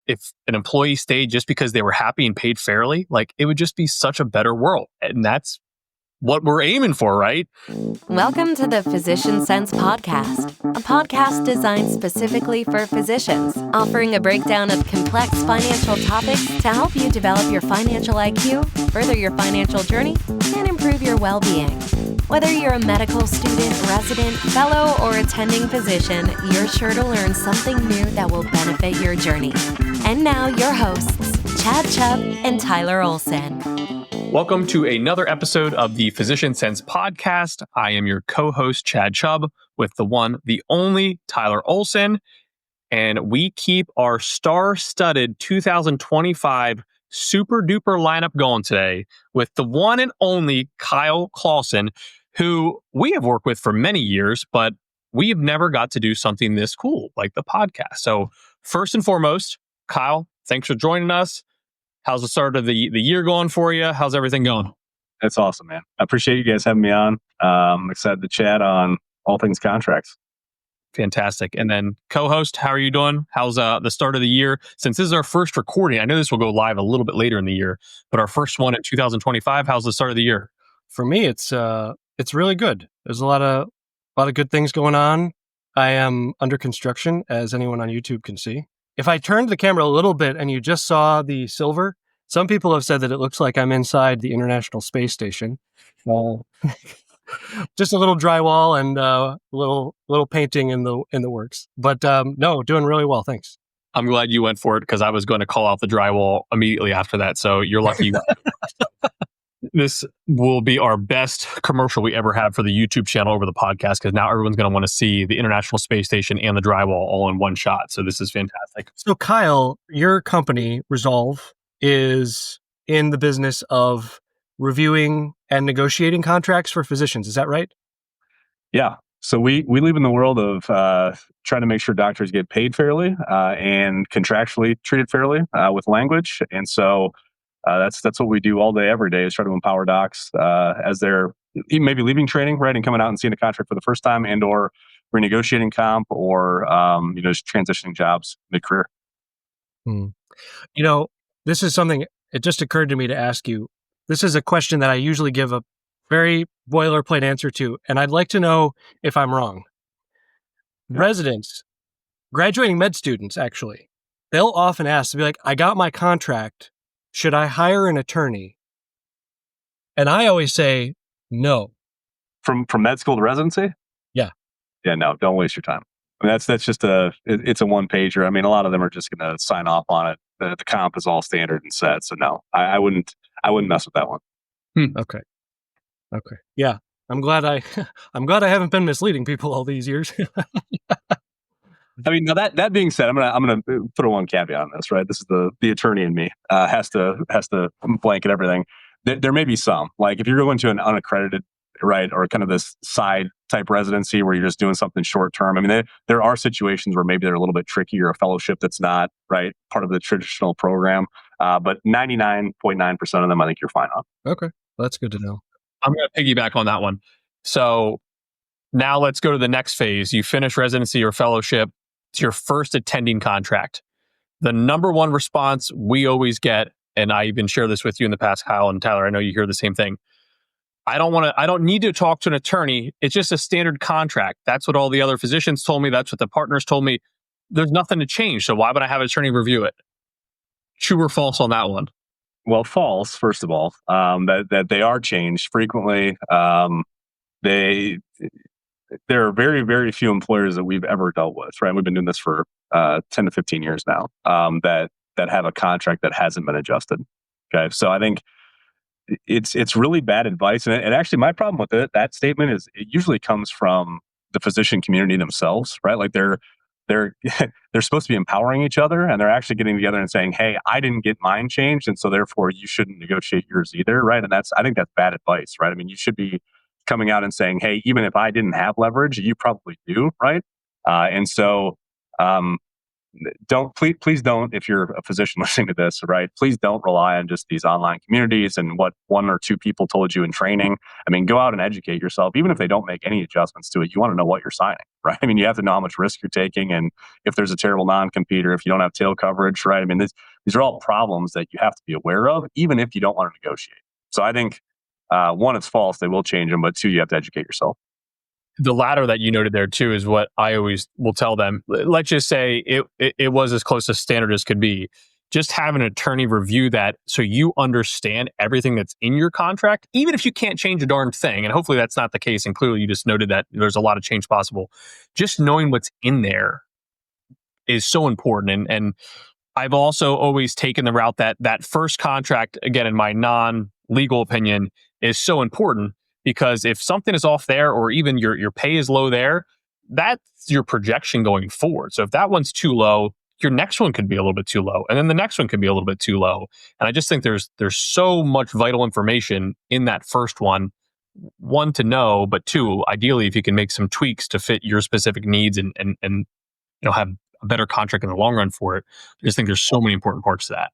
if an employee stayed just because they were happy and paid fairly, like it would just be such a better world. And that's what we're aiming for, right? Welcome to the Physician Sense Podcast, a podcast designed specifically for physicians, offering a breakdown of complex financial topics to help you develop your financial IQ, further your financial journey, and improve your well-being. Whether you're a medical student, resident, fellow, or attending physician, you're sure to learn something new that will benefit your journey. And now your hosts, Chad Chubb and Tyler Olson. Welcome to another episode of the Physician Sense Podcast. I am your co-host, Chad Chubb, with the one, the only Tyler Olson. And we keep our star-studded 2025 super duper lineup going today with the one and only Kyle Claussen, who we have worked with for many years, but we have never got to do something this cool like the podcast. So first and foremost, Kyle, thanks for joining us. How's the start of the year going for you? How's everything going? That's awesome, man. I appreciate you guys having me on. I'm excited to chat on all things contracts. Fantastic. And then co-host, how are you doing? How's the start of the year? Since this is our first recording, I know this will go live a little bit later in the year, but our first one in 2025, how's the start of the year? For me, it's really good. There's a lot of good things going on. I am under construction, as anyone on YouTube can see. If I turned the camera a little bit and you just saw the silver, some people have said that it looks like I'm inside the International Space Station. Just a little drywall and little painting in the works. But no, doing really well. Thanks. I'm glad you went for it because I was going to call out the drywall immediately after that. So you're lucky. This will be our best commercial we ever have for the YouTube channel over the podcast because now everyone's going to want to see the International Space Station and the drywall all in one shot. So this is fantastic. So Kyle, your company, Resolve, is in the business of reviewing and negotiating contracts for physicians. Is that right? Yeah. So we live in the world of trying to make sure doctors get paid fairly and contractually treated fairly with language. And so that's what we do all day, every day, is try to empower docs as they're maybe leaving training, right, and coming out and seeing a contract for the first time, and or renegotiating comp, or just transitioning jobs mid-career. This is something. It just occurred to me to ask you. This is a question that I usually give a very boilerplate answer to, and I'd like to know if I'm wrong. Yeah. Residents, graduating med students, actually, they'll often ask to be like, "I got my contract. Should I hire an attorney?" And I always say, no. From med school to residency? Yeah. Yeah, no, don't waste your time. I mean, that's just it's a one pager. I mean, a lot of them are just going to sign off on it. The comp is all standard and set. So no, I wouldn't mess with that one. Okay. Yeah. I'm glad I haven't been misleading people all these years. I mean, now that being said, I'm gonna put a one caveat on this, right? This is the attorney in me has to blanket everything. There may be some, like if you're going to an unaccredited, right, or kind of this side type residency where you're just doing something short term. I mean, there are situations where maybe they're a little bit tricky, or a fellowship that's not right part of the traditional program. But 99.9% of them, I think you're fine on. Okay, well, that's good to know. I'm going to piggyback on that one. So now let's go to the next phase. You finish residency or fellowship. It's your first attending contract. The number one response we always get, and I even share this with you in the past, Kyle and Tyler, I know you hear the same thing. I don't need to talk to an attorney. It's just a standard contract. That's what all the other physicians told me. That's what the partners told me. There's nothing to change. So why would I have an attorney review it? True or false on that one? Well, false, first of all, that they are changed frequently. There are very, very few employers that we've ever dealt with, right? We've been doing this for 10 to 15 years now, that have a contract that hasn't been adjusted. Okay. So I think it's really bad advice. And actually my problem with that statement is it usually comes from the physician community themselves, right? Like they're supposed to be empowering each other, and they're actually getting together and saying, "Hey, I didn't get mine changed, and so therefore you shouldn't negotiate yours either," right? And I think that's bad advice, right? I mean, you should be coming out and saying, "Hey, even if I didn't have leverage, you probably do," right? And so please don't, if you're a physician listening to this, right, please don't rely on just these online communities and what one or two people told you in training. I mean, go out and educate yourself. Even if they don't make any adjustments to it, you want to know what you're signing, right? I mean, you have to know how much risk you're taking, and if there's a terrible non-compete, or if you don't have tail coverage, right? I mean, these are all problems that you have to be aware of, even if you don't want to negotiate. So I think, one, it's false. They will change them, but two, you have to educate yourself. The latter that you noted there too is what I always will tell them. Let's just say it was as close to standard as could be. Just have an attorney review that so you understand everything that's in your contract, even if you can't change a darn thing. And hopefully that's not the case. And clearly you just noted that there's a lot of change possible. Just knowing what's in there is so important. And I've also always taken the route that first contract, again, in my non-legal opinion, is so important. Because if something is off there, or even your pay is low there, that's your projection going forward. So if that one's too low, your next one could be a little bit too low, and then the next one could be a little bit too low. And I just think there's so much vital information in that first one. One, to know, but two, ideally, if you can make some tweaks to fit your specific needs and have a better contract in the long run for it. I just think there's so many important parts to that.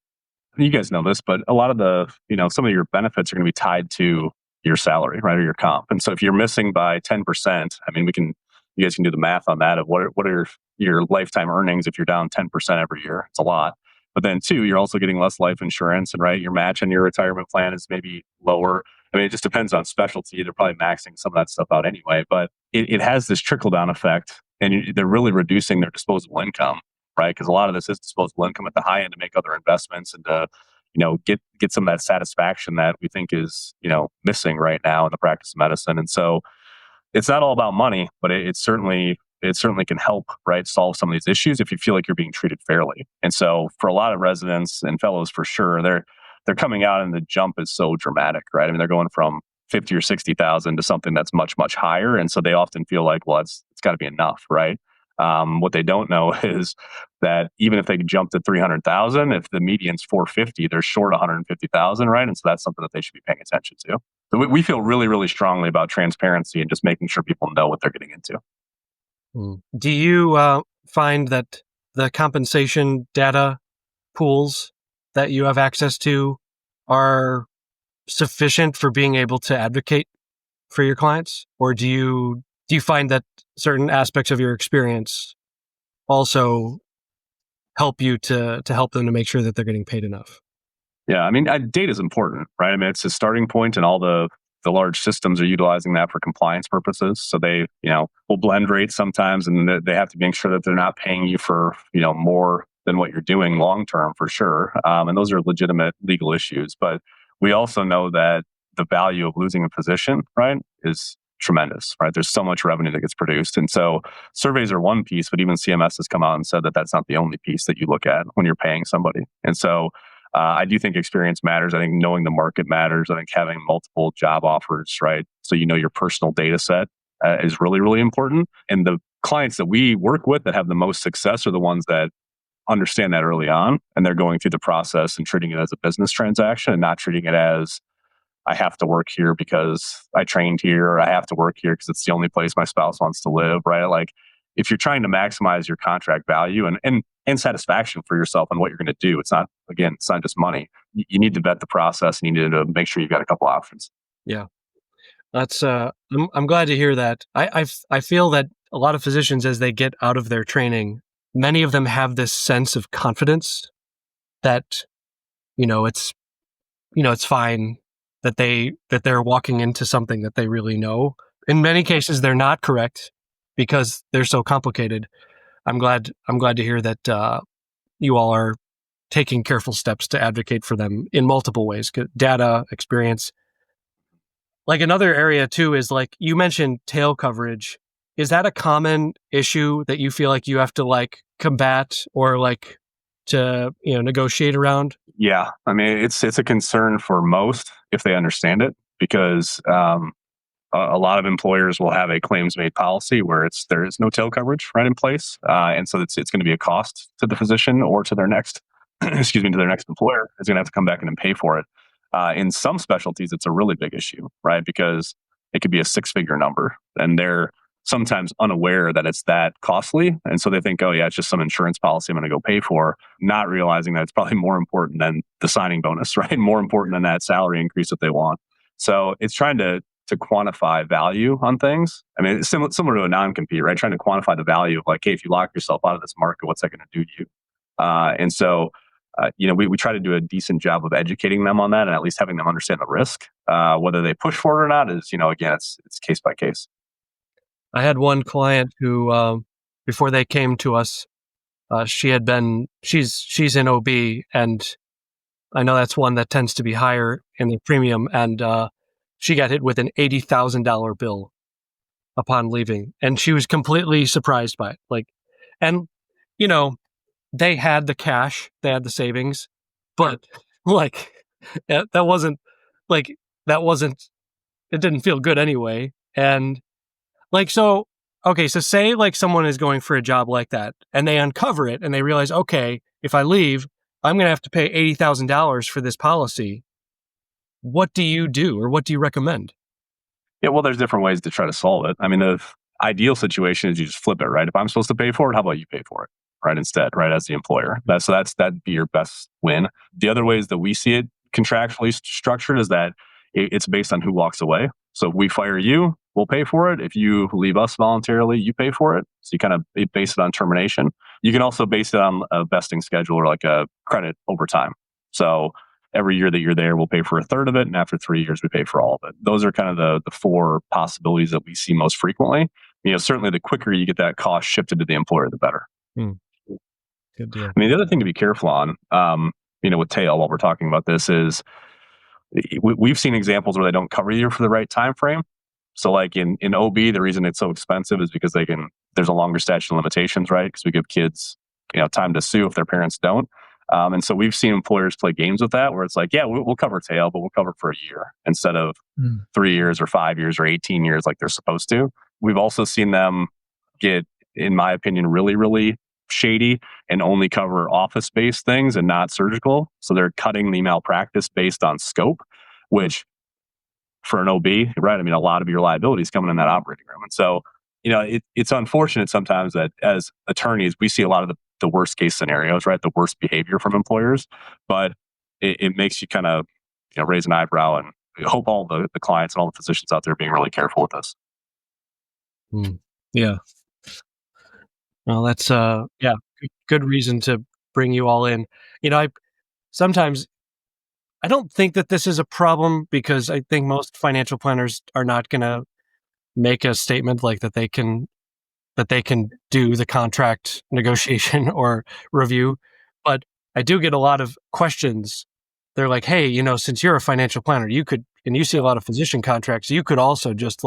You guys know this, but a lot of the, some of your benefits are going to be tied to your salary, right, or your comp. And so if you're missing by 10%, I mean, you guys can do the math on that of what are your lifetime earnings if you're down 10% every year. It's a lot. But then two, you're also getting less life insurance, and right, your match on your retirement plan is maybe lower. I mean, it just depends on specialty. They're probably maxing some of that stuff out anyway, but it has this trickle down effect, and they're really reducing their disposable income, right? Because a lot of this is disposable income at the high end to make other investments and to get some of that satisfaction that we think is, missing right now in the practice of medicine. And so it's not all about money, but it certainly can help, right, solve some of these issues if you feel like you're being treated fairly. And so for a lot of residents and fellows, for sure, they're coming out and the jump is so dramatic, right? I mean, they're going from 50 or 60,000 to something that's much, much higher. And so they often feel like, well, it's got to be enough, right? What they don't know is that even if they jump to 300,000, if the median's 450, they're short 150,000, right? And so that's something that they should be paying attention to. So we feel really, really strongly about transparency and just making sure people know what they're getting into. Do you find that the compensation data pools that you have access to are sufficient for being able to advocate for your clients? Or do you find that certain aspects of your experience also help you to help them to make sure that they're getting paid enough? Yeah, I mean, data is important, right? I mean, it's a starting point, and all the large systems are utilizing that for compliance purposes. So they, will blend rates sometimes, and they have to make sure that they're not paying you for, more than what you're doing long term, for sure. And those are legitimate legal issues. But we also know that the value of losing a physician, right, is tremendous, right? There's so much revenue that gets produced. And so surveys are one piece, but even CMS has come out and said that that's not the only piece that you look at when you're paying somebody. And so I do think experience matters. I think knowing the market matters. I think having multiple job offers, right? So your personal data set is really, really important. And the clients that we work with that have the most success are the ones that understand that early on, and they're going through the process and treating it as a business transaction and not treating it as, I have to work here because I trained here, or I have to work here because it's the only place my spouse wants to live, right? Like, if you're trying to maximize your contract value and satisfaction for yourself and what you're going to do, it's not just money. You need to vet the process, and you need to make sure you've got a couple options. Yeah, that's. I'm glad to hear that. I feel that a lot of physicians, as they get out of their training, many of them have this sense of confidence that, it's fine, that they're walking into something that they really know. In many cases, they're not correct because they're so complicated. I'm glad to hear that you all are taking careful steps to advocate for them in multiple ways. Data, experience. Like, another area too is, like, you mentioned tail coverage. Is that a common issue that you feel like you have to combat or to negotiate around? Yeah, I mean, it's a concern for most if they understand it, because a lot of employers will have a claims-made policy where there is no tail coverage right in place, and so it's going to be a cost to the physician or to their next to their next employer is going to have to come back in and pay for it. In some specialties, it's a really big issue, right? Because it could be a six-figure number, and they're sometimes unaware that it's that costly. And so they think, oh yeah, it's just some insurance policy I'm going to go pay for, not realizing that it's probably more important than the signing bonus, right? More important than that salary increase that they want. So it's trying to quantify value on things. I mean, it's similar to a non-compete, right? Trying to quantify the value of like, hey, if you lock yourself out of this market, what's that going to do to you? And so, we try to do a decent job of educating them on that and at least having them understand the risk. Whether they push for it or not is, again, it's case by case. I had one client who, before they came to us, she's in OB, and I know that's one that tends to be higher in the premium, and she got hit with an $80,000 bill upon leaving, and she was completely surprised by it. And they had the cash, they had the savings, but that wasn't it didn't feel good anyway. And so say someone is going for a job like that and they uncover it and they realize, okay, if I leave, I'm going to have to pay $80,000 for this policy. What do you do, or what do you recommend? Yeah, well, there's different ways to try to solve it. I mean, the ideal situation is you just flip it, right? If I'm supposed to pay for it, how about you pay for it, right? Instead, right, as the employer. That'd be your best win. The other ways that we see it contractually structured is that it's based on who walks away. So if we fire you, we'll pay for it. If you leave us voluntarily, you pay for it. So you kind of base it on termination. You can also base it on a vesting schedule or like a credit over time. So every year that you're there, we'll pay for a third of it. And after 3 years, we pay for all of it. Those are kind of the four possibilities that we see most frequently. Certainly the quicker you get that cost shifted to the employer, the better. Good deal. I mean, the other thing to be careful on, with tail, while we're talking about this, is we've seen examples where they don't cover you for the right time frame. So like in OB, the reason it's so expensive is because there's a longer statute of limitations, right? Because we give kids, time to sue if their parents don't. And so we've seen employers play games with that, where it's like, yeah, we'll cover tail, but we'll cover for a year instead of 3 years or 5 years or 18 years like they're supposed to. We've also seen them get, in my opinion, really, really shady and only cover office-based things and not surgical. So they're cutting the malpractice based on scope, which for an OB, right? I mean, a lot of your liability is coming in that operating room. And so, it's unfortunate sometimes that as attorneys, we see a lot of the worst case scenarios, right? The worst behavior from employers, but it makes you kind of, raise an eyebrow, and I hope all the clients and all the physicians out there are being really careful with this. Yeah. Well, that's good reason to bring you all in. Sometimes I don't think that this is a problem, because I think most financial planners are not going to make a statement like that they can do the contract negotiation or review. But I do get a lot of questions. They're like, hey, since you're a financial planner, you could, and you see a lot of physician contracts, you could also just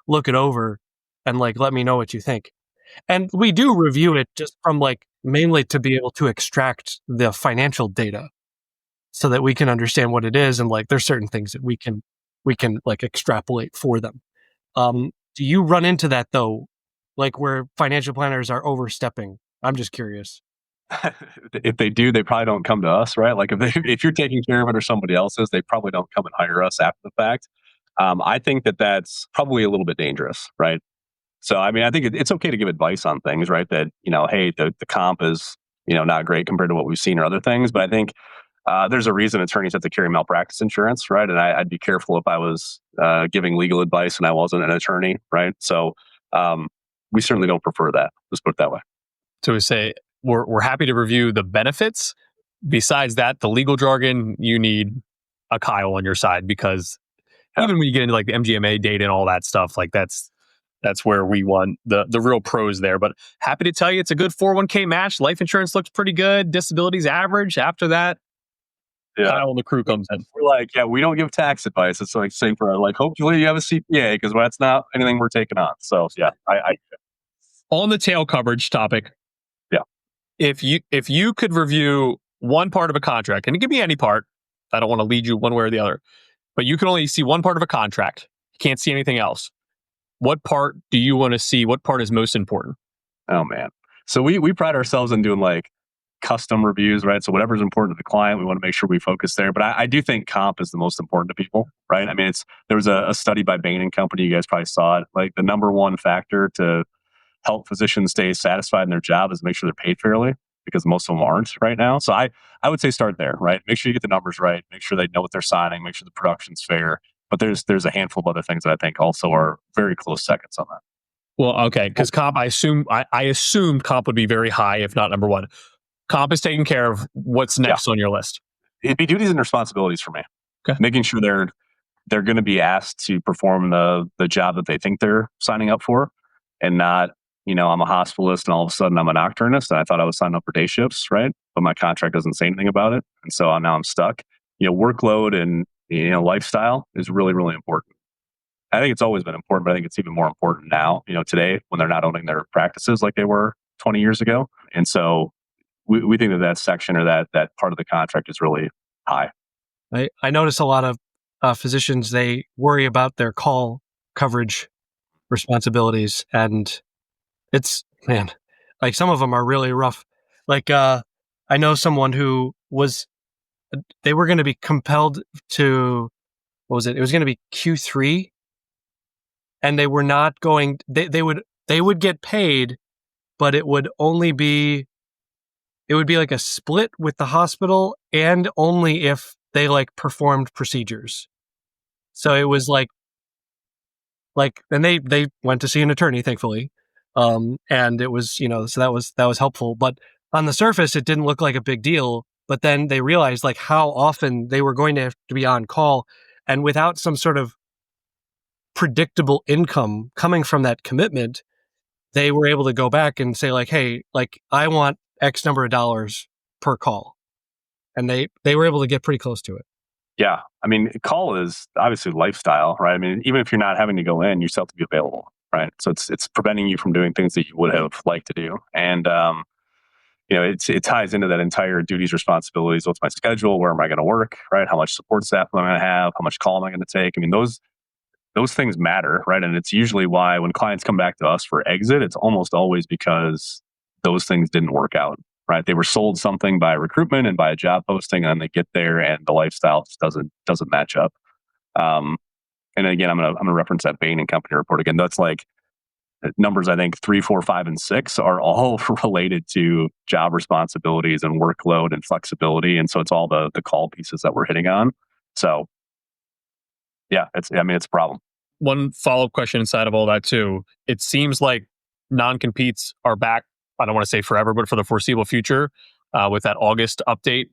look it over and let me know what you think. And we do review it just from mainly to be able to extract the financial data so that we can understand what it is. And there's certain things that we can extrapolate for them. Do you run into that though? Where financial planners are overstepping? I'm just curious. If they do, they probably don't come to us, right? If you're taking care of it or somebody else's, they probably don't come and hire us after the fact. I think that's probably a little bit dangerous, right? So, I mean, I think it's okay to give advice on things, right? That, hey, the comp is, not great compared to what we've seen or other things. But I think there's a reason attorneys have to carry malpractice insurance, right? And I'd be careful if I was giving legal advice and I wasn't an attorney, right? So we certainly don't prefer that. Let's put it that way. So we say we're happy to review the benefits. Besides that, the legal jargon, you need a Kyle on your side, because even when you get into the MGMA data and all that stuff, that's where we want the real pros there. But happy to tell you, it's a good 401k match. Life insurance looks pretty good. Disability's average. After that, Kyle and the crew comes in. We're we don't give tax advice. It's same for hopefully you have a CPA, because that's not anything we're taking on. So yeah, I on the tail coverage topic. Yeah. If you could review one part of a contract, and it could be any part, I don't want to lead you one way or the other, but you can only see one part of a contract. You can't see anything else. What part do you want to see? What part is most important? Oh man. So we pride ourselves in doing custom reviews, right? So whatever's important to the client, we want to make sure we focus there. But I do think comp is the most important to people, right? I mean, there was a study by Bain and Company. You guys probably saw it. Like the number one factor to help physicians stay satisfied in their job is make sure they're paid fairly, because most of them aren't right now. So I would say start there, right? Make sure you get the numbers right. Make sure they know what they're signing. Make sure the production's fair. But there's a handful of other things that I think also are very close seconds on that. Well, okay, because comp, I assumed comp would be very high, if not number one. Comp is taken care of. What's next on your list? It'd be duties and responsibilities for me. Okay. Making sure they're going to be asked to perform the job that they think they're signing up for, and not, I'm a hospitalist and all of a sudden I'm a nocturnist and I thought I was signing up for day shifts, right? But my contract doesn't say anything about it, and so now I'm stuck. Workload and lifestyle is really, really important. I think it's always been important, but I think it's even more important now, today, when they're not owning their practices like they were 20 years ago. And so we think that section or that part of the contract is really high. I notice a lot of physicians, they worry about their call coverage responsibilities, and it's, man, like some of them are really rough. Like I know someone who they were going to be compelled to, what was it? It was going to be Q3, and they were not going. They would get paid, but it would be like a split with the hospital, and only if they like performed procedures. So it was like, and they went to see an attorney, thankfully. And it was, so that was helpful. But on the surface, it didn't look like a big deal. But then they realized like how often they were going to have to be on call, and without some sort of predictable income coming from that commitment, they were able to go back and say like, hey, like I want X number of dollars per call. And they were able to get pretty close to it. Yeah. I mean, call is obviously lifestyle, right? I mean, even if you're not having to go in, you still have to be available, right? So it's preventing you from doing things that you would have liked to do. And, it ties into that entire duties, responsibilities. What's my schedule? Where am I going to work, right? How much support staff am I going to have? How much call am I going to take? I mean, those things matter, right? And it's usually why when clients come back to us for exit, it's almost always because those things didn't work out, right? They were sold something by recruitment and by a job posting, and then they get there and the lifestyle just doesn't match up. And again, I'm gonna reference that Bain and Company report again. That's like numbers, I think 3, 4, 5, and 6 are all related to job responsibilities and workload and flexibility. And so it's all the call pieces that we're hitting on. So yeah, it's a problem. One follow-up question inside of all that too. It seems like non-competes are back. I don't want to say forever, but for the foreseeable future, with that August update.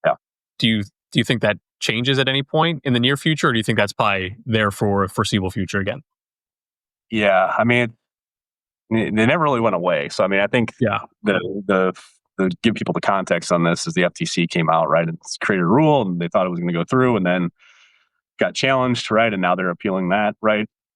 Yeah. Do you think that changes at any point in the near future, or do you think that's probably there for foreseeable future again? Yeah, I mean, they never really went away. So I mean, I think the give people the context on this is the FTC came out, right, and created a rule, and they thought it was going to go through, and then got challenged, right, and now they're appealing that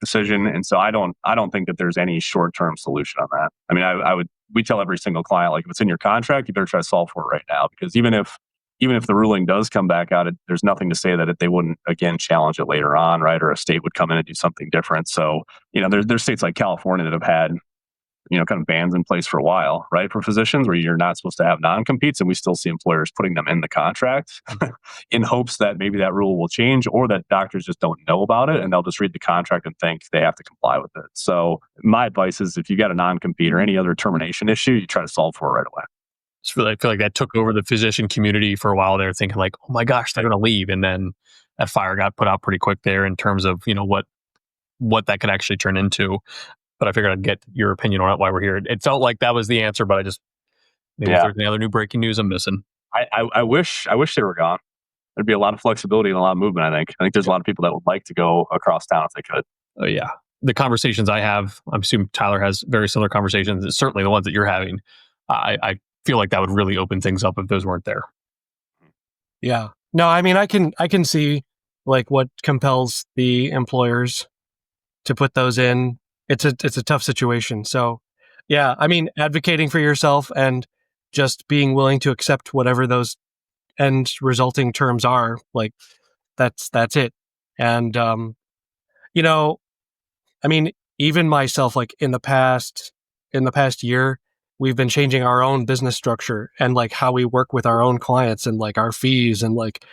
decision. And so I don't think that there's any short-term solution on that. I mean, we tell every single client, like, if it's in your contract, you better try to solve for it right now, because even if the ruling does come back out, there's nothing to say that they wouldn't again challenge it later on, right? Or a state would come in and do something different. So there's states like California that have had kind of bans in place for a while, right, for physicians, where you're not supposed to have non-competes, and we still see employers putting them in the contract in hopes that maybe that rule will change, or that doctors just don't know about it and they'll just read the contract and think they have to comply with it. So my advice is, if you got a non-compete or any other termination issue, you try to solve for it right away. I feel like that took over the physician community for a while. They're thinking like, oh my gosh, they're going to leave. And then that fire got put out pretty quick there in terms of, what that could actually turn into. But I figured I'd get your opinion on it while we're here. It felt like that was the answer, but maybe if there's any other new breaking news I'm missing. I wish they were gone. There'd be a lot of flexibility and a lot of movement, I think. There's a lot of people that would like to go across town if they could. Oh, yeah. The conversations I have, I'm assuming Tyler has very similar conversations, certainly the ones that you're having. I feel like that would really open things up if those weren't there. Yeah. No, I mean, I can see like what compels the employers to put those in. It's a tough situation. So yeah, I mean, advocating for yourself and just being willing to accept whatever those end resulting terms are, like that's it. And, I mean, even myself, like in the past year, we've been changing our own business structure and like how we work with our own clients and like our fees and like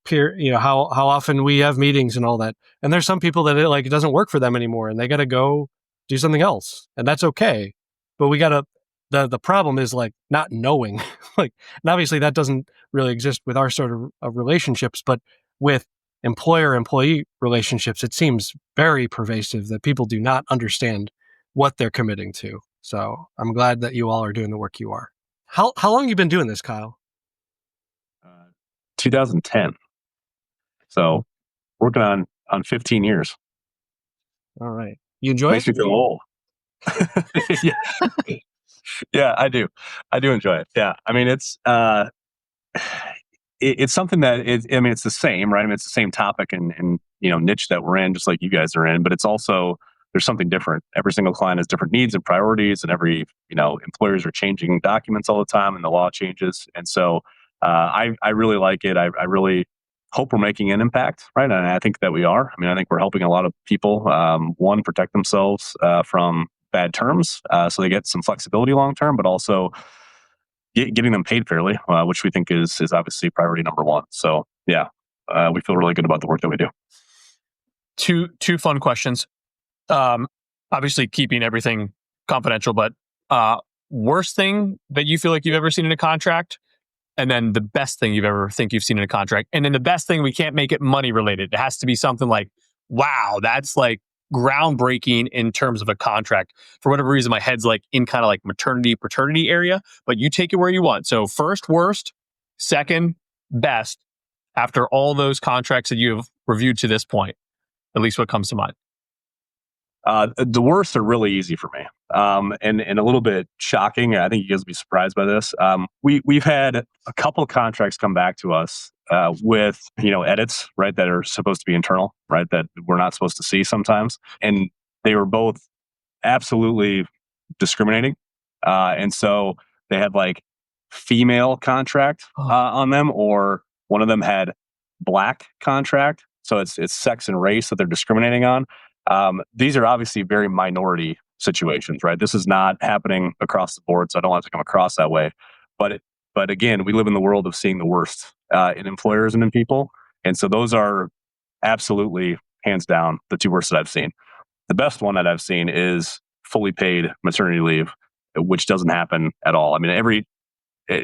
peer, how often we have meetings and all that. And there's some people that it doesn't work for them anymore and they got to go do something else, and that's okay. But we got to the problem is like not knowing, like, and obviously that doesn't really exist with our sort of relationships, but with employer-employee relationships, it seems very pervasive that people do not understand what they're committing to. So I'm glad that you all are doing the work you are. How long have you been doing this, Kyle? 2010. So working on 15 years. All right. You enjoy Makes it? me feel old. Yeah. Yeah, I do. I do enjoy it. Yeah. I mean, it's something that it's the same, right? I mean, it's the same topic and niche that we're in, just like you guys are in, but it's also, there's something different. Every single client has different needs and priorities, and every, employers are changing documents all the time and the law changes. And so I really like it. I really hope we're making an impact, right? And I think that we are. I mean, I think we're helping a lot of people, one, protect themselves from bad terms, so they get some flexibility long term, but also getting them paid fairly, which we think is obviously priority number one. So yeah, we feel really good about the work that we do. Two fun questions. Obviously keeping everything confidential, but worst thing that you feel like you've ever seen in a contract, and then the best thing you've seen in a contract, and then the best thing, we can't make it money related. It has to be something like, wow, that's like groundbreaking in terms of a contract. For whatever reason, my head's like in kind of like maternity, paternity area, but you take it where you want. So first worst, second best, after all those contracts that you have reviewed to this point, at least what comes to mind. The worst are really easy for me, and a little bit shocking. I think you guys will be surprised by this. We've had a couple of contracts come back to us with edits, right, that are supposed to be internal, right, that we're not supposed to see sometimes, and they were both absolutely discriminating, and so they had like female contract on them, or one of them had black contract. So it's sex and race that they're discriminating on. These are obviously very minority situations, right? This is not happening across the board, so I don't want it to come across that way. But again, we live in the world of seeing the worst in employers and in people, and so those are absolutely hands down the two worst that I've seen. The best one that I've seen is fully paid maternity leave, which doesn't happen at all. I mean,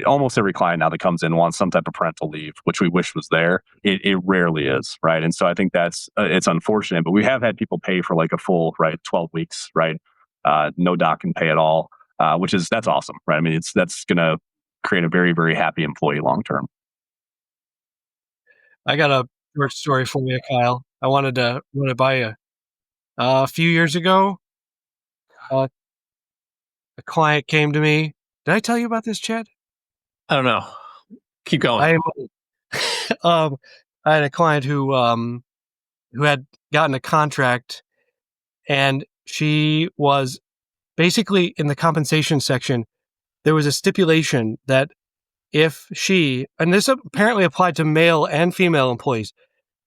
almost every client now that comes in wants some type of parental leave, which we wish was there. It rarely is, right? And so I think that's it's unfortunate, but we have had people pay for like a full 12 weeks, right? No doc can pay at all, that's awesome, right? I mean, that's going to create a very, very happy employee long term. I got a short story for you, Kyle. I wanted to buy you. A few years ago, a client came to me. Did I tell you about this, Chad? I don't know. Keep going. I had a client who had gotten a contract, and she was basically in the compensation section. There was a stipulation that if she, and this apparently applied to male and female employees,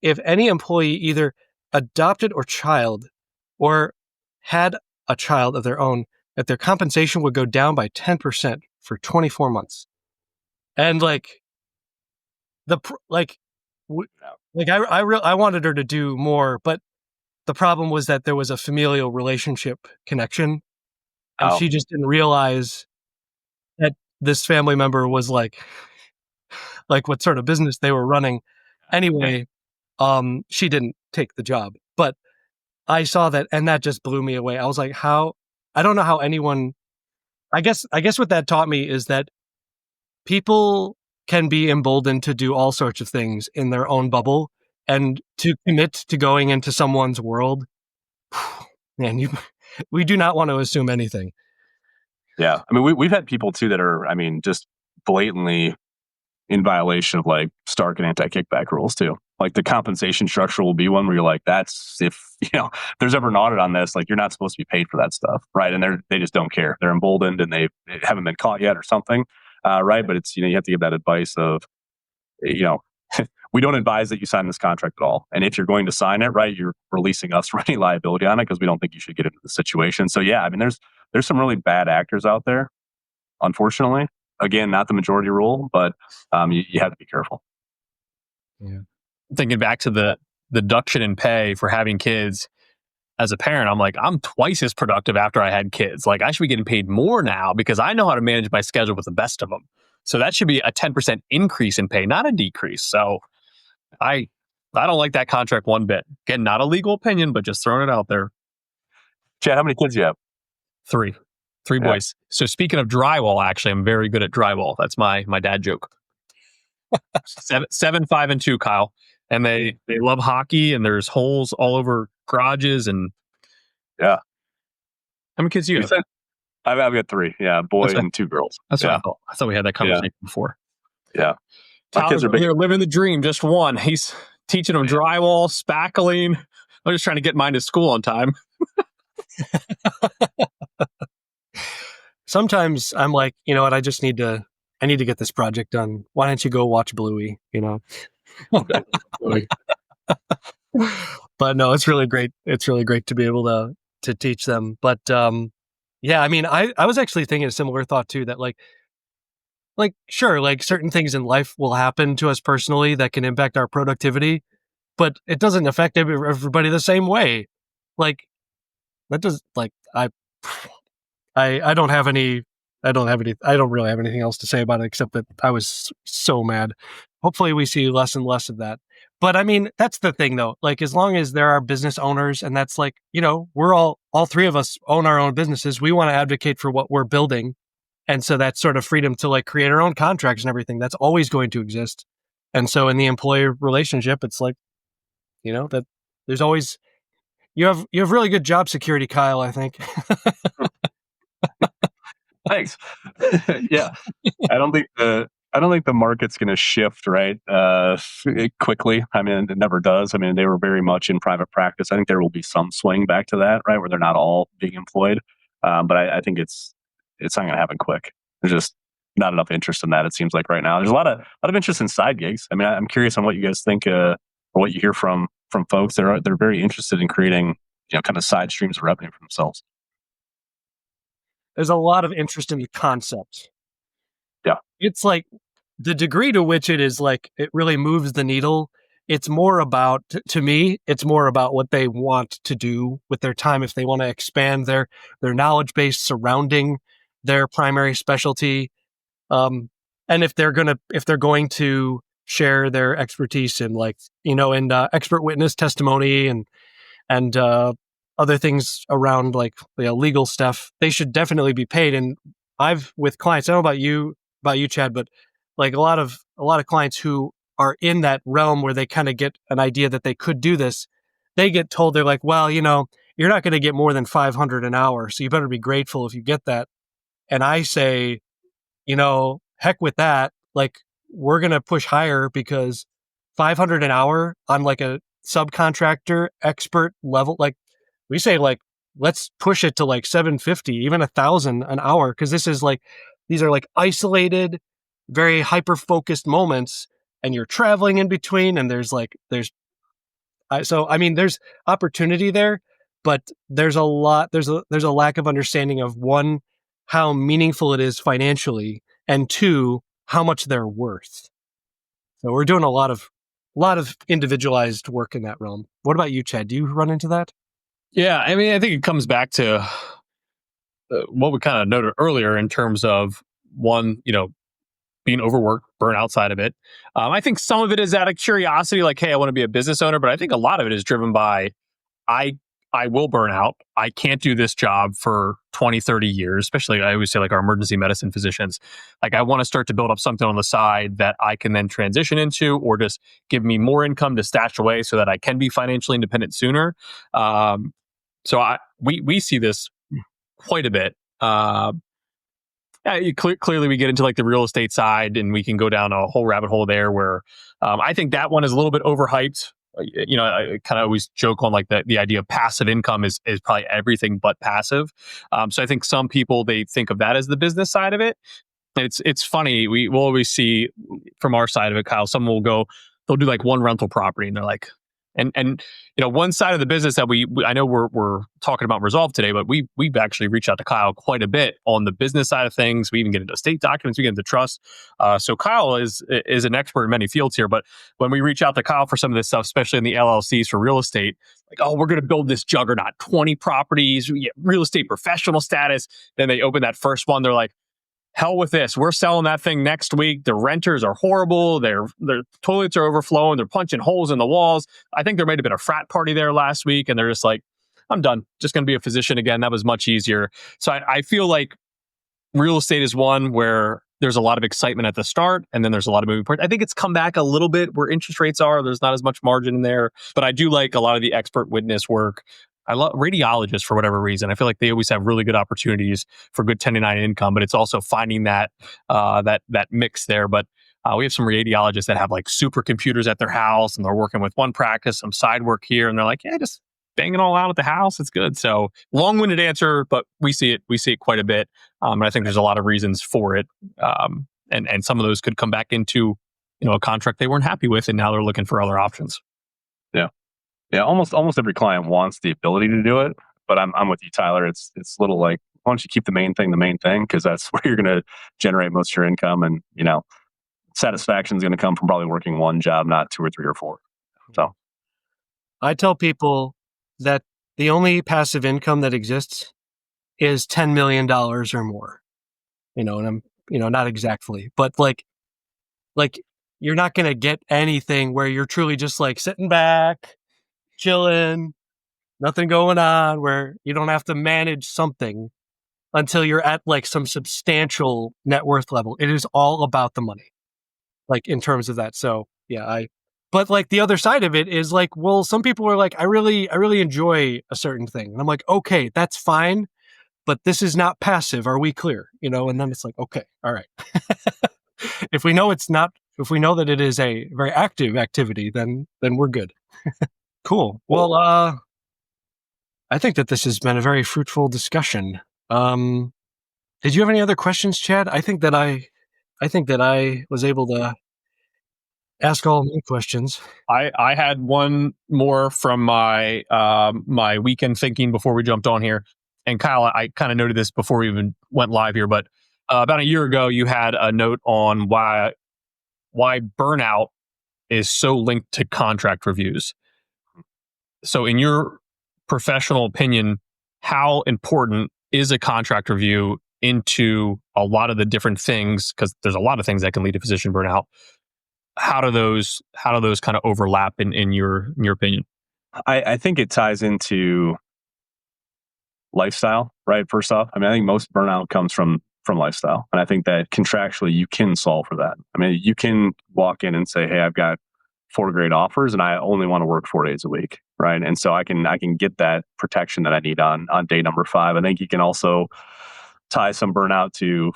if any employee either adopted or had a child of their own, that their compensation would go down by 10% for 24 months. And I wanted her to do more, but the problem was that there was a familial relationship connection, and she just didn't realize that this family member was like what sort of business they were running. Anyway, she didn't take the job, but I saw that, and that just blew me away. I was like, I don't know how anyone, I guess what that taught me is that people can be emboldened to do all sorts of things in their own bubble, and to commit to going into someone's world. Man, we do not want to assume anything. Yeah. I mean, we've had people too that are, just blatantly in violation of like Stark and anti-kickback rules too. Like the compensation structure will be one where you're like, that's if, there's ever an audit on this, like you're not supposed to be paid for that stuff. Right. And they just don't care. They're emboldened and they haven't been caught yet or something. Right. But it's, you have to give that advice of, we don't advise that you sign this contract at all. And if you're going to sign it, right, you're releasing us from any liability on it because we don't think you should get into the situation. So yeah, I mean, there's some really bad actors out there, unfortunately. Again, not the majority rule, but you have to be careful. Yeah. Thinking back to the deduction in pay for having kids, as a parent, I'm like, I'm twice as productive after I had kids. Like, I should be getting paid more now because I know how to manage my schedule with the best of them. So that should be a 10% increase in pay, not a decrease. So I don't like that contract one bit. Again, not a legal opinion, but just throwing it out there. Chad, how many kids do you have? Three boys. So speaking of drywall, actually, I'm very good at drywall. That's my dad joke. 7, 5, and 2, Kyle. And they love hockey, and there's holes all over garages. And yeah, how many kids do you have? I've got 3. Yeah, a boy and 2 girls. That's what I thought. I thought we had that conversation before. Yeah, my kids are big. They're living the dream. Just one. He's teaching them drywall, spackling. I'm just trying to get mine to school on time. Sometimes I'm like, you know what? I need to get this project done. Why don't you go watch Bluey? You know. But no, it's really great. It's really great to be able to teach them. But yeah, I mean, I was actually thinking a similar thought too, that like sure, like certain things in life will happen to us personally that can impact our productivity, but it doesn't affect everybody the same way. Like that does like I don't have any I don't really have anything else to say about it except that I was so mad. Hopefully we see less and less of that. But I mean, that's the thing though. Like as long as there are business owners, and that's like, you know, we're all 3 of us own our own businesses. We want to advocate for what we're building. And so that sort of freedom to like create our own contracts and everything, that's always going to exist. And so in the employee relationship, it's like, you know, that there's always, you have really good job security, Kyle, I think. Thanks. Yeah, I don't think the market's going to shift right quickly. I mean, it never does. I mean, they were very much in private practice. I think there will be some swing back to that, right, where they're not all being employed. But I think it's not going to happen quick. There's just not enough interest in that. It seems like right now there's a lot of interest in side gigs. I mean, I'm curious on what you guys think or what you hear from folks that are they're very interested in creating, you know, kind of side streams of revenue for themselves. There's a lot of interest in the concept. Yeah. It's like the degree to which it is like, it really moves the needle. It's more about, to me, it's more about what they want to do with their time. If they want to expand their knowledge base surrounding their primary specialty. And if they're going to share their expertise in like, you know, in expert witness testimony and other things around like legal stuff, they should definitely be paid. And I've with clients, I don't know about you, Chad, but like a lot of clients who are in that realm where they kind of get an idea that they could do this, they get told, they're like, well, you know, you're not going to get more than $500 an hour, so you better be grateful if you get that. And I say, you know, heck with that. Like we're going to push higher because $500 an hour on like a subcontractor expert level, like we say like, let's push it to like 750, even 1,000 an hour. Cause these are like isolated, very hyper-focused moments, and you're traveling in between, and there's opportunity there, but there's a lack of understanding of, one, how meaningful it is financially, and 2, how much they're worth. So we're doing a lot of individualized work in that realm. What about you, Chad? Do you run into that? Yeah, I mean, I think it comes back to what we kind of noted earlier in terms of, one, you know, being overworked, burnout side of it. I think some of it is out of curiosity, like, hey, I want to be a business owner, but I think a lot of it is driven by, I will burn out. I can't do this job for 20, 30 years, especially I always say like our emergency medicine physicians. Like I want to start to build up something on the side that I can then transition into, or just give me more income to stash away so that I can be financially independent sooner. So we see this quite a bit. Clearly we get into like the real estate side, and we can go down a whole rabbit hole there where I think that one is a little bit overhyped. You know, I kind of always joke on like the idea of passive income is probably everything but passive. So I think some people, they think of that as the business side of it. It's funny. We'll always see from our side of it, Kyle, someone they'll do like one rental property, and they're like, And one side of the business that I know we're talking about Resolve today, but we've actually reached out to Kyle quite a bit on the business side of things. We even get into estate documents, we get into trust. So Kyle is an expert in many fields here. But when we reach out to Kyle for some of this stuff, especially in the LLCs for real estate, like, oh, we're going to build this juggernaut, 20 properties, we get real estate professional status. Then they open that first one, they're like, hell with this. We're selling that thing next week. The renters are horrible. Their toilets are overflowing. They're punching holes in the walls. I think there might have been a frat party there last week, and they're just like, I'm done. Just going to be a physician again. That was much easier. So I feel like real estate is one where there's a lot of excitement at the start, and then there's a lot of moving parts. I think it's come back a little bit where interest rates are. There's not as much margin in there, but I do like a lot of the expert witness work. I love radiologists for whatever reason. I feel like they always have really good opportunities for good 1099 income, but it's also finding that mix there. But we have some radiologists that have like supercomputers at their house, and they're working with one practice, some side work here, and they're like, yeah, just bang it all out at the house. It's good. So long-winded answer, but we see it quite a bit. And I think there's a lot of reasons for it. And some of those could come back into, a contract they weren't happy with, and now they're looking for other options. Yeah. Yeah. Almost every client wants the ability to do it, but I'm with you, Tyler. It's little like, why don't you keep the main thing, because that's where you're going to generate most of your income, and, satisfaction is going to come from probably working one job, not 2 or 3 or 4. So I tell people that the only passive income that exists is $10 million or more, and I'm, not exactly, but like you're not going to get anything where you're truly just like sitting back, chilling, nothing going on, where you don't have to manage something until you're at like some substantial net worth level. It is all about the money, like in terms of that. So yeah, but like the other side of it is like, well, some people are like, I really enjoy a certain thing. And I'm like, okay, that's fine, but this is not passive. Are we clear? And then it's like, okay, all right. If we know that it is a very active activity, then we're good. Cool. Well, I think that this has been a very fruitful discussion. Did you have any other questions, Chad? I think that I was able to ask all my questions. I had one more from my my weekend thinking before we jumped on here. And Kyle, I kind of noted this before we even went live here, but about a year ago, you had a note on why burnout is so linked to contract reviews. So in your professional opinion, how important is a contract review into a lot of the different things? Because there's a lot of things that can lead to physician burnout. How do those kind of overlap in your opinion? I think it ties into lifestyle, right? First off, I think most burnout comes from lifestyle. And I think that contractually you can solve for that. You can walk in and say, hey, I've got 4 great offers and I only want to work 4 days a week, right? And so I can get that protection that I need on day number 5. I think you can also tie some burnout to,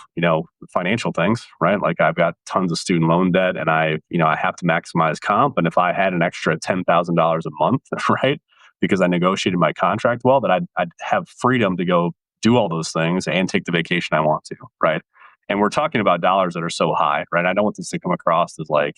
financial things, right? Like I've got tons of student loan debt, and I have to maximize comp. And if I had an extra $10,000 a month, right, because I negotiated my contract well, that I'd have freedom to go do all those things and take the vacation I want to, right? And we're talking about dollars that are so high, right? I don't want this to come across as like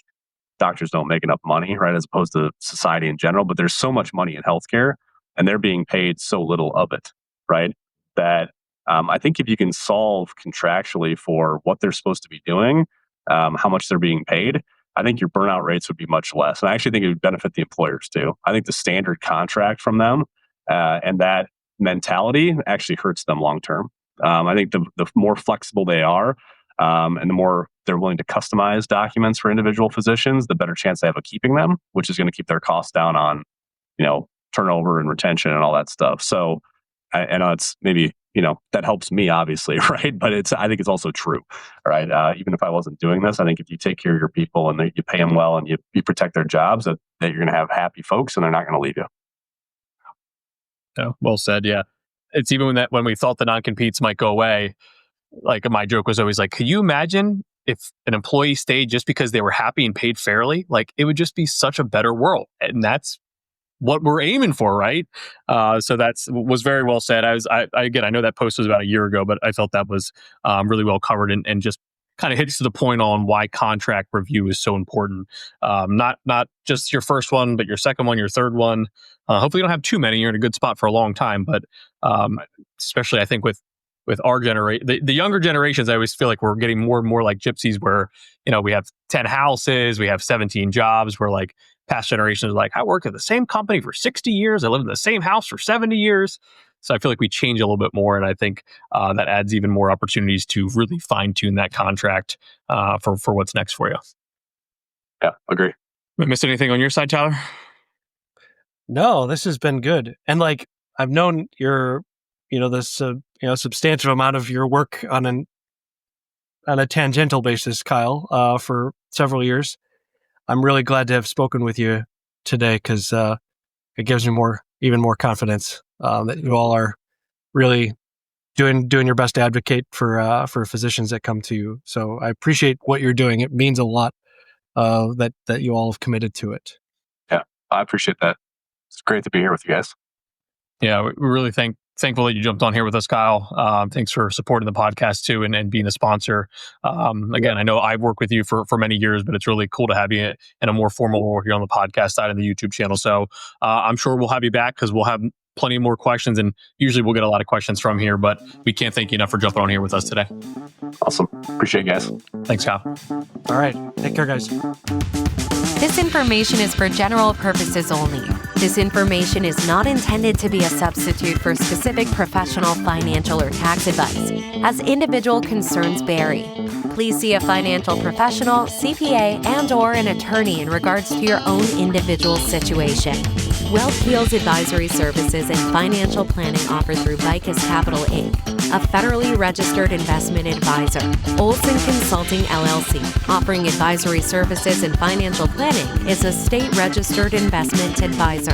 doctors don't make enough money, right, as opposed to society in general. But there's so much money in healthcare, and they're being paid so little of it, right? That I think if you can solve contractually for what they're supposed to be doing, how much they're being paid, I think your burnout rates would be much less. And I actually think it would benefit the employers too. I think the standard contract from them and that mentality actually hurts them long term. I think the more flexible they are, and the more they're willing to customize documents for individual physicians, the better chance they have of keeping them, which is going to keep their costs down on, turnover and retention and all that stuff. So I know it's maybe, that helps me obviously, right? But I think it's also true, right? Even if I wasn't doing this, I think if you take care of your people and you pay them well and you protect their jobs, that you're going to have happy folks and they're not going to leave you. Yeah, well said. Yeah. It's even when we thought the non-competes might go away, like my joke was always like, could you imagine if an employee stayed just because they were happy and paid fairly? Like it would just be such a better world. And that's what we're aiming for, right? So was very well said. I know that post was about a year ago, but I felt that was really well covered and just kind of hits to the point on why contract review is so important. Not just your first one, but your second one, your third one. Hopefully, you don't have too many. You're in a good spot for a long time. But especially, I think with our generation, the younger generations, I always feel like we're getting more and more like gypsies, where we have 10 houses, we have 17 jobs. Where like past generations are like, I worked at the same company for 60 years. I lived in the same house for 70 years. So I feel like we change a little bit more, and I think that adds even more opportunities to really fine tune that contract for what's next for you. Yeah, agree. Am I missing anything on your side, Tyler? No, this has been good. And like, I've known this substantial amount of your work on a tangential basis, Kyle, for several years. I'm really glad to have spoken with you today, because it gives me even more confidence that you all are really doing your best to advocate for physicians that come to you. So I appreciate what you're doing. It means a lot that you all have committed to it. Yeah, I appreciate that. It's great to be here with you guys. Yeah, we're really thankful that you jumped on here with us, Kyle. Thanks for supporting the podcast too, and being a sponsor. Again, I know I've worked with you for many years, but it's really cool to have you in a more formal role here on the podcast side of the YouTube channel. So I'm sure we'll have you back, because we'll have plenty more questions, and usually we'll get a lot of questions from here, but we can't thank you enough for jumping on here with us today. Awesome. Appreciate it, guys. Thanks, Kyle. All right. Take care, guys. This information is for general purposes only. This information is not intended to be a substitute for specific professional, financial, or tax advice, as individual concerns vary. Please see a financial professional, CPA, and/or an attorney in regards to your own individual situation. Wealth Heals Advisory Services and Financial Planning offered through Vicus Capital Inc., a federally registered investment advisor. Olson Consulting LLC, offering advisory services and financial planning, is a state registered investment advisor.